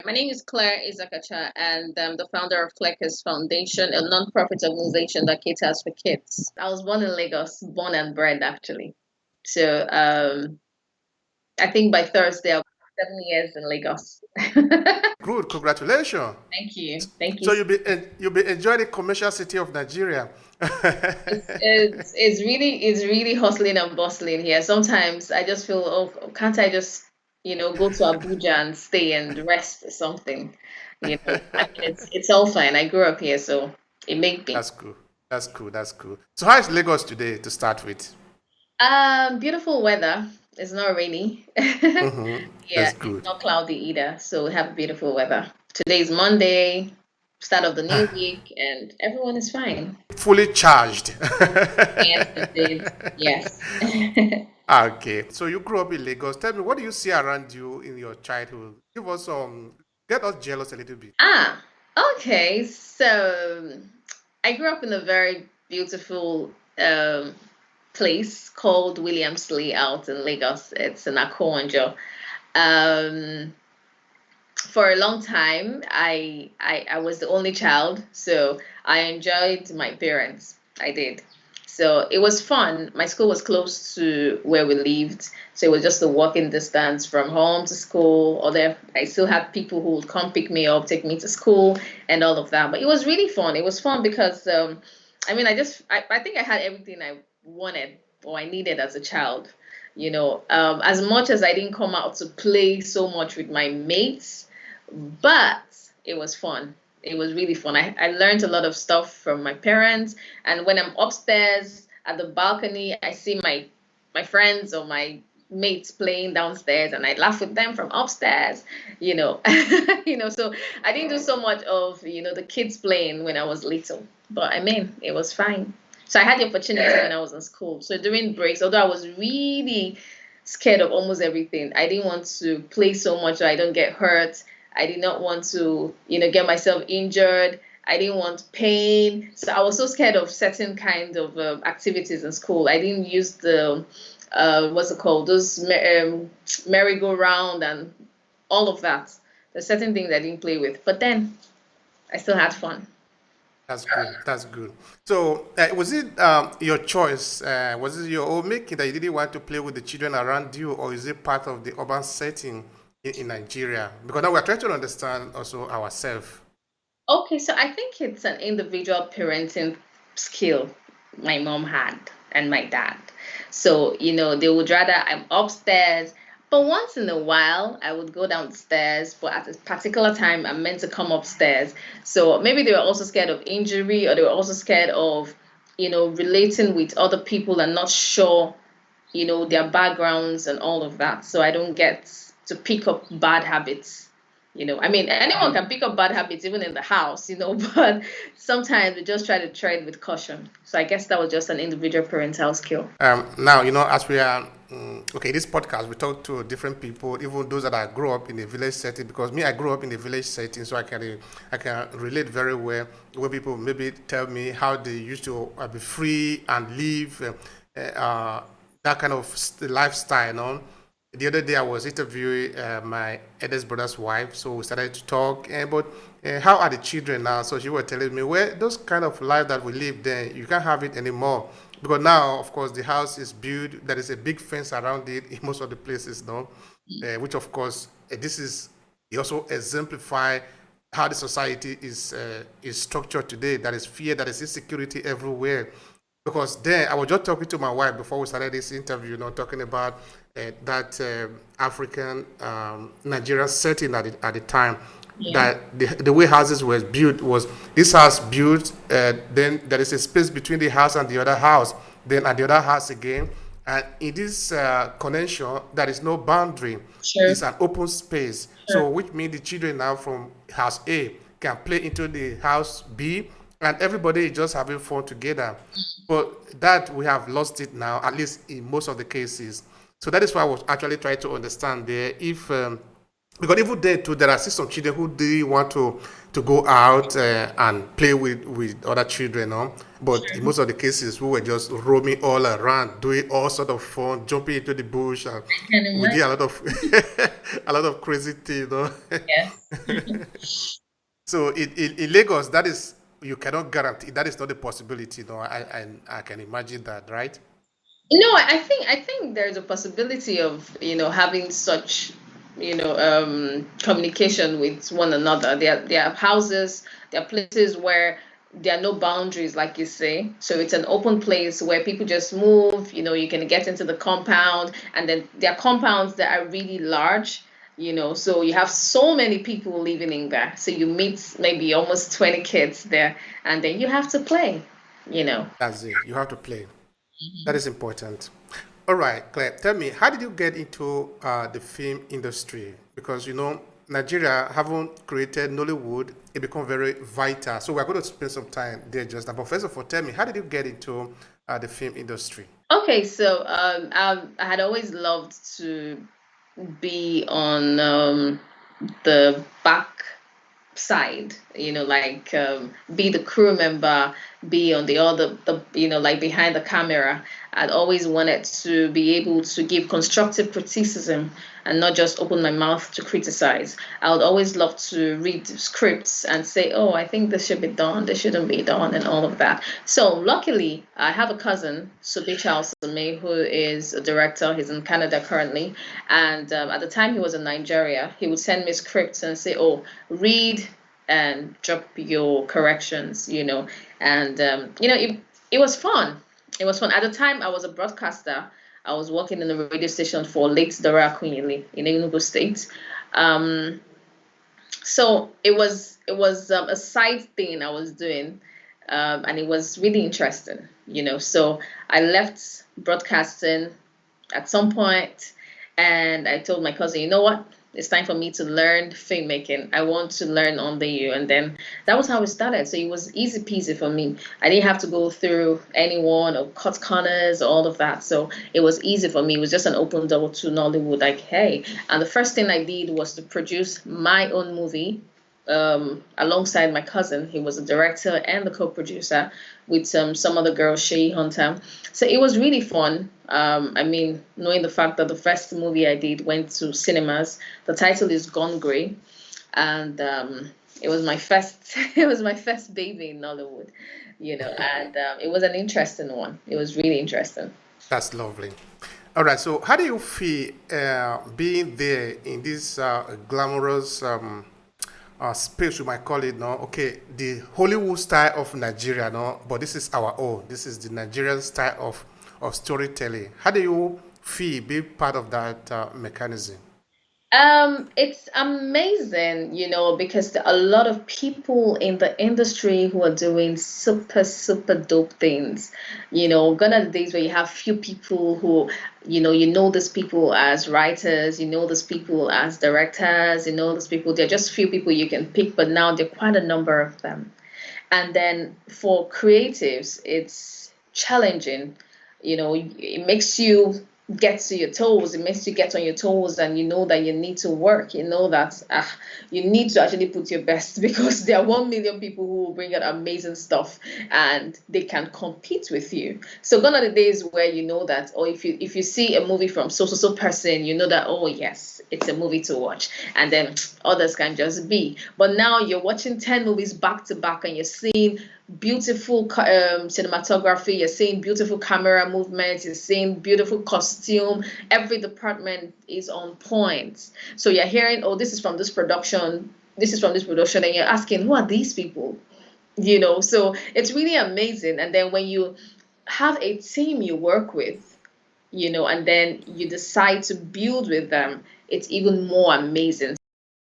My name is Clare Ezeakacha, and I'm the founder of Clare Cares Foundation, a non-profit organization that caters for kids. I was born in Lagos, born and bred actually. So I think by Thursday I'll be 7 years in Lagos. Good, congratulations. Thank you. Thank you. So you'll be enjoying the commercial city of Nigeria. It's really hustling and bustling here. Sometimes I just feel, oh, can't I just, go to Abuja and stay and rest or something? I mean, it's all fine. I grew up here, so it makes me. That's cool. That's cool. That's cool. So how is Lagos today to start with? Beautiful weather. It's not rainy. That's Yeah, it's good. not cloudy either. So we have beautiful weather. Today is Monday, start of the new week, and everyone is fine. Fully charged. Yes, indeed. Yes. Okay. So you grew up in Lagos. Tell me, what do you see around you in your childhood? Give us some, get us jealous a little bit. Ah, okay. So I grew up in a very beautiful place called Williamsley out in Lagos. It's in Akonjo. Um, for a long time, I was the only child, so I enjoyed my parents. I did. So it was fun. My school was close to where we lived, so it was just a walking distance from home to school. Or there, I still had people who would come pick me up, take me to school, and all of that. But it was really fun. It was fun because I mean, I think I had everything I wanted or I needed as a child. As much as I didn't come out to play so much with my mates, but it was fun. It was really fun. I learned a lot of stuff from my parents. And when I'm upstairs at the balcony, I see my friends or my mates playing downstairs and I laugh with them from upstairs, you know. So I didn't do so much of, the kids playing when I was little. But I mean, it was fine. So I had the opportunity when I was in school. So during breaks, although I was really scared of almost everything, I didn't want to play so much so I don't get hurt. I did not want to, get myself injured. I didn't want pain. So I was so scared of certain kind of activities in school. I didn't use the, what's it called? Those merry-go-round and all of that. There's certain things I didn't play with. But then I still had fun. That's good. That's good. So, was it your choice? Was it your own making that you didn't want to play with the children around you, or is it part of the urban setting in Nigeria? Because now we're trying to understand also ourselves. Okay, so I think it's an individual parenting skill my mom had and my dad. So, they would rather I'm upstairs, but once in a while I would go downstairs, but at a particular time I'm meant to come upstairs. So maybe they were also scared of injury or they were also scared of, relating with other people and not sure, their backgrounds and all of that. So I don't get to pick up bad habits. I mean, anyone can pick up bad habits even in the house, but sometimes we just try to tread with caution. So I guess that was just an individual parental skill. Now, as we are, okay, this podcast, we talk to different people, even those that I grew up in a village setting, because me, I grew up in a village setting, so I can relate very well when people maybe tell me how they used to be free and live that kind of lifestyle, The other day I was interviewing my eldest brother's wife, so we started to talk. But how are the children now? So she was telling me, well, those kind of life that we live then, you can't have it anymore. Because now, of course, the house is built, there is a big fence around it in most of the places, no? Which, of course, this is it also exemplify how the society is structured today. There is fear, there is insecurity everywhere. Because then I was just talking to my wife before we started this interview, talking about that African Nigerian setting at the time. Yeah. That the way houses were built was this house built, then there is a space between the house and the other house, then at the other house again. And in this connection, there is no boundary. Sure. It's an open space. Sure. So which means the children now from house A can play into the house B, and everybody is just having fun together. But that we have lost it now, at least in most of the cases. So that is why I was actually trying to understand there if because even there too, there are still some children who do want to go out and play with other children, no? But in Sure. most of the cases, we were just roaming all around, doing all sort of fun, jumping into the bush, and I can we did imagine. a lot of a lot of crazy things, no? Yes. So in Lagos, that is you cannot guarantee that is not a possibility, no? I can imagine that, right? No, I think there's a possibility of, having such, communication with one another. There are houses, there are places where there are no boundaries, like you say. So it's an open place where people just move, you can get into the compound, and then there are compounds that are really large, so you have so many people living in there. So you meet maybe almost 20 kids there, and then you have to play, you know. That's it. You have to play. That is important. All right, Claire, tell me, how did you get into the film industry? Because Nigeria haven't created Nollywood, it become very vital. So we're going to spend some time there just now. But first of all, tell me, how did you get into the film industry? Okay, so I had always loved to be on the back side, like be the crew member, be on like behind the camera. I'd always wanted to be able to give constructive criticism and not just open my mouth to criticize. I would always love to read scripts and say, oh, I think this should be done, this shouldn't be done, and all of that. So luckily, I have a cousin, Subi Charles May, who is a director. He's in Canada currently. And at the time he was in Nigeria, he would send me scripts and say, oh, read and drop your corrections, And, it was fun. It was fun. At the time, I was a broadcaster. I was working in a radio station for late Dora Akunyili in Enugu State. Um, so it was a side thing I was doing, and it was really interesting, So I left broadcasting at some point, and I told my cousin, you know what? It's time for me to learn filmmaking. I want to learn under you. And then that was how it started. So it was easy peasy for me. I didn't have to go through anyone or cut corners or all of that. So it was easy for me. It was just an open door to Nollywood. Like, hey. And the first thing I did was to produce my own movie, alongside my cousin. He was a director and the co-producer with some other girl, Shay Hunter. So it was really fun. I mean, knowing the fact that the first movie I did went to cinemas. The title is Gone Grey, and it was my first. It was my first baby in Nollywood, and it was an interesting one. It was really interesting. That's lovely. All right, so how do you feel being there in this glamorous space, we might call it, no? Okay, the Hollywood style of Nigeria, no? But this is our own. This is the Nigerian style of storytelling. How do you feel being part of that mechanism? It's amazing, because there are a lot of people in the industry who are doing super, super dope things. Gone are the days where you have few people who, you know these people as writers, you know these people as directors, these people, they're just few people you can pick, but now there are quite a number of them. And then for creatives, it's challenging. It makes you get to your toes. It makes you get on your toes, and you know that you need to work. You know that you need to actually put your best because there are 1 million people who will bring out amazing stuff, and they can compete with you. So gone are the days where you know that, or if you see a movie from so person, you know that, oh yes, it's a movie to watch, and then others can just be. But now you're watching 10 movies back to back, and you're seeing beautiful cinematography, you're seeing beautiful camera movements, you're seeing beautiful costume. Every department is on point. So you're hearing, oh, this is from this production, this is from this production, and you're asking, who are these people? So it's really amazing. And then when you have a team you work with, and then you decide to build with them, it's even more amazing.